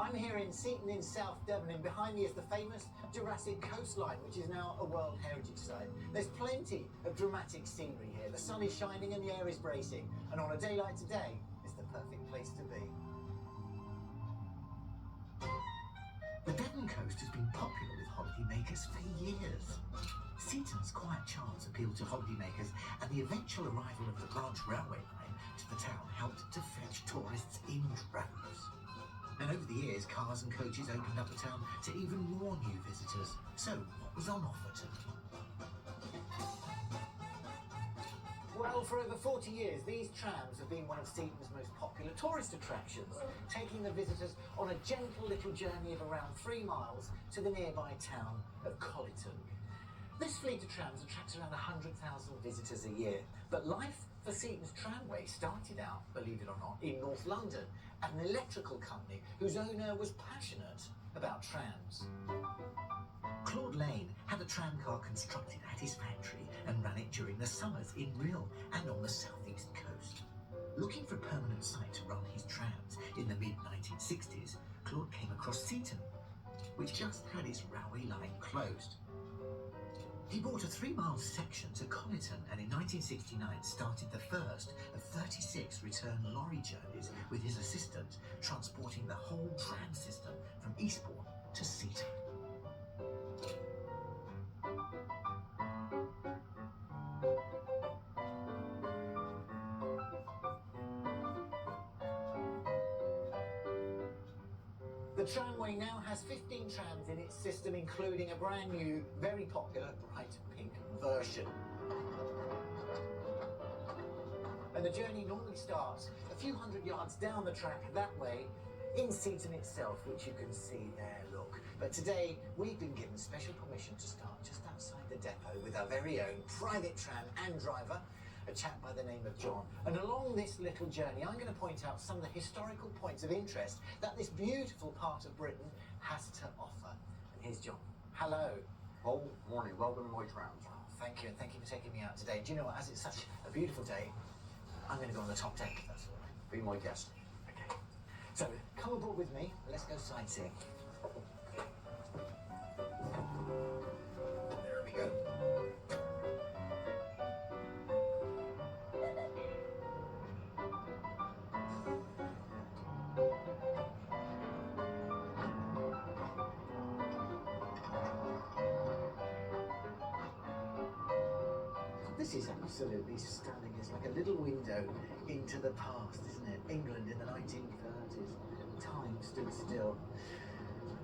I'm here in Seaton in South Devon, and behind me is the famous Jurassic coastline, which is now a World Heritage Site. There's plenty of dramatic scenery here. The sun is shining and the air is bracing, and on a day like today, it's the perfect place to be. The Devon coast has been popular with holidaymakers for years. Seaton's quiet charms appealed to holidaymakers, and the eventual arrival of the branch railway line to the town helped to fetch tourists in droves. And over the years, cars and coaches opened up the town to even more new visitors. So, what was on offer to them? Well, for over 40 years, these trams have been one of Seaton's most popular tourist attractions, taking the visitors on a gentle little journey of around 3 miles to the nearby town of Collyton. This fleet of trams attracts around 100,000 visitors a year, but life for Seaton's tramway started out, believe it or not, in North London at an electrical company whose owner was passionate about trams. Claude Lane had a tram car constructed at his factory and ran it during the summers in Rhyl and on the southeast coast. Looking for a permanent site to run his trams in the mid-1960s, Claude came across Seaton, which just had its railway line closed. He bought a 3-mile section to Collyton and in 1969 started the first of 36 return lorry journeys with his assistant, transporting the whole tram system from Eastbourne to Seaton. The tramway now has 15 trams in its system, including a brand new, very popular, bright pink version. And the journey normally starts a few hundred yards down the track that way in Seaton itself, which you can see there, look. But today, we've been given special permission to start just outside the depot with our very own private tram and driver, a chap by the name of John. And along this little journey, I'm going to point out some of the historical points of interest that this beautiful part of Britain has to offer. And here's John. Hello. Oh, morning. Welcome to my trams. Oh, thank you, and thank you for taking me out today. Do you know what, as it's such a beautiful day, I'm going to go on the top deck, if that's all right. Be my guest. Okay. So, come aboard with me. Let's go sightseeing. There we go. This is absolutely stunning. It's like a little window into the past, isn't it? England in the 1930s. Time stood still.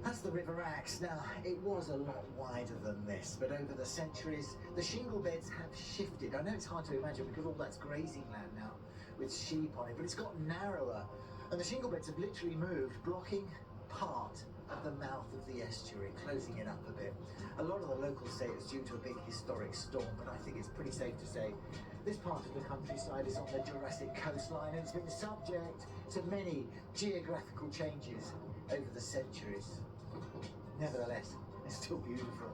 That's the River Axe. Now, it was a lot wider than this, but over the centuries, the shingle beds have shifted. I know it's hard to imagine because all that's grazing land now with sheep on it, but it's got narrower. And the shingle beds have literally moved, blocking part of the mouth of the estuary, closing it up a bit. A lot of the locals say it's due to a big historic storm, but I think it's pretty safe to say this part of the countryside is on the Jurassic coastline and it's been subject to many geographical changes over the centuries. Nevertheless, it's still beautiful.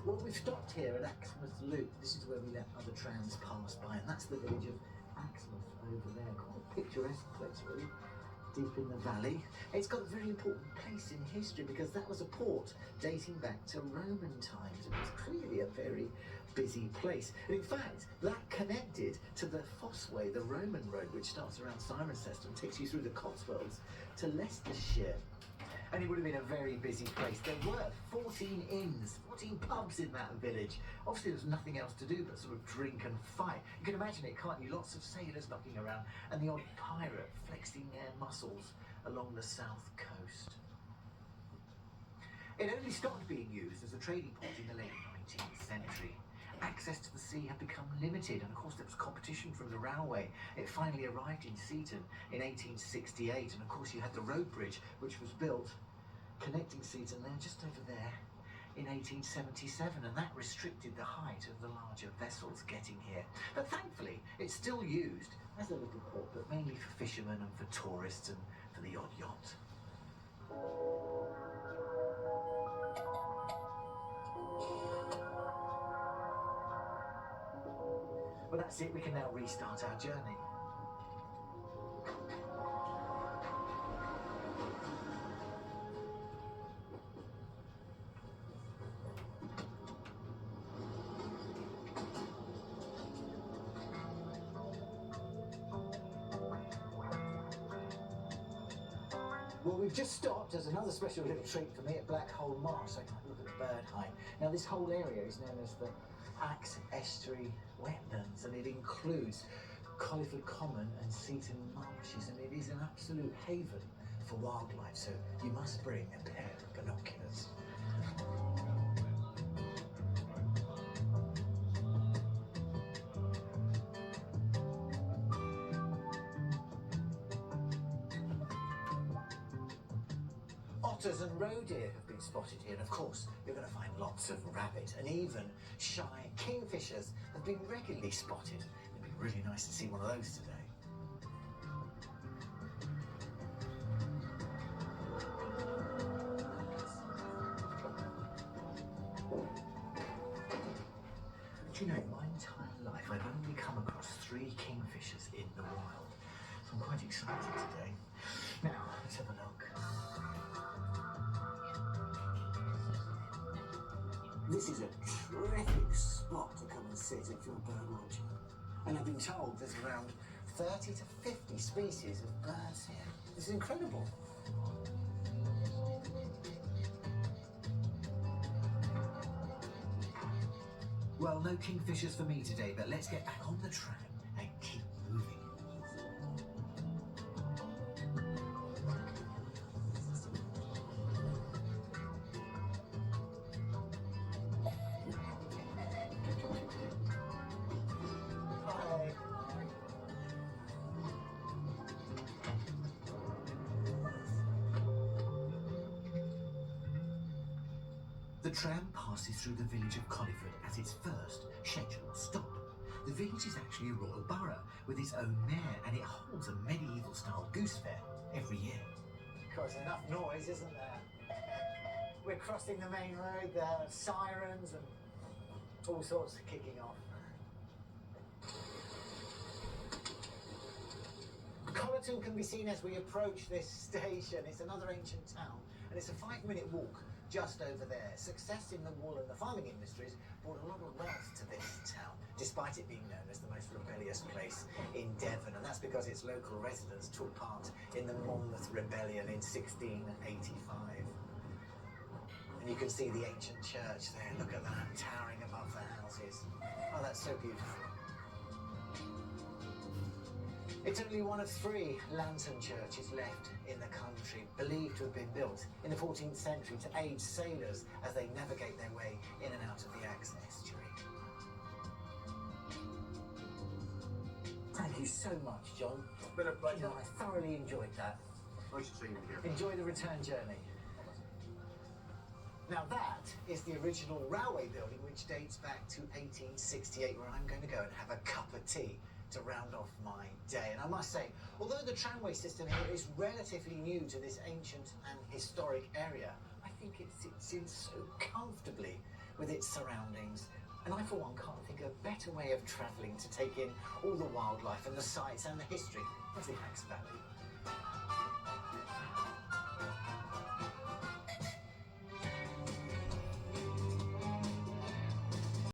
Well, we've stopped here at Axmouth Loop. This is where we let other trams pass by, and that's the village of Axmouth over there. Quite a picturesque place, really, deep in the valley. It's got a very important place in history because that was a port dating back to Roman times. It was clearly a very busy place. And in fact, that connected to the Fossway, the Roman road, which starts around Cirencester and takes you through the Cotswolds to Leicestershire. And it would have been a very busy place. There were 14 inns, 14 pubs in that village. Obviously, there was nothing else to do but sort of drink and fight. You can imagine it, can't you? Lots of sailors knocking around and the odd pirate flexing their muscles along the south coast. It only stopped being used as a trading port in the late 19th century. Access to the sea had become limited, and of course there was competition from the railway. It finally arrived in Seaton in 1868, and of course you had the road bridge, which was built connecting Seaton there, just over there, in 1877, and that restricted the height of the larger vessels getting here. But thankfully, it's still used as a little port, but mainly for fishermen and for tourists and for the odd yacht. Well, that's it. We can now restart our journey. Well, we've just stopped as another special little treat for me at Black Hole Marsh, so I can have a look at the bird hide. Now, this whole area is known as the Axe Estuary Wetlands, and it includes Colliford Common and Seaton marshes, and it is an absolute haven for wildlife, so you must bring a pair of binoculars. Otters and roe deer have been spotted here, and of course you're going to find lots of rabbit, and even shy kingfishers have been regularly spotted. It'd be really nice to see one of those today. Do you know, in my entire life I've only come across 3 kingfishers in the wild, so I'm quite excited today. Now, let's have a look. This is a terrific spot to come and sit if you're bird watching. And I've been told there's around 30 to 50 species of birds here. This is incredible. Well, no kingfishers for me today, but let's get back on the tram and keep moving. The tram passes through the village of Colliford as its first scheduled stop. The village is actually a royal borough with its own mayor, and it holds a medieval-style goose fair every year. Cause enough noise, isn't there? We're crossing the main road, there are sirens and all sorts of kicking off. Collerton can be seen as we approach this station. It's another ancient town, and it's a 5-minute walk just over there. Success in the wool and the farming industries brought a lot of wealth to this town, despite it being known as the most rebellious place in Devon, and that's because its local residents took part in the Monmouth Rebellion in 1685. And you can see the ancient church there. Look at that, towering above the houses. Oh, that's so beautiful. It's only one of 3 lantern churches left in the country, believed to have been built in the 14th century to aid sailors as they navigate their way in and out of the Axe Estuary. Thank you so much, John. It's been a pleasure. You know, I thoroughly enjoyed that. Nice to see you here. Enjoy the return journey. Now that is the original railway building, which dates back to 1868, where I'm going to go and have a cup of tea to round off my day. And I must say, although the tramway system here is relatively new to this ancient and historic area, I think it sits in so comfortably with its surroundings. And I, for one, can't think of a better way of travelling to take in all the wildlife and the sights and the history of the Axe Valley.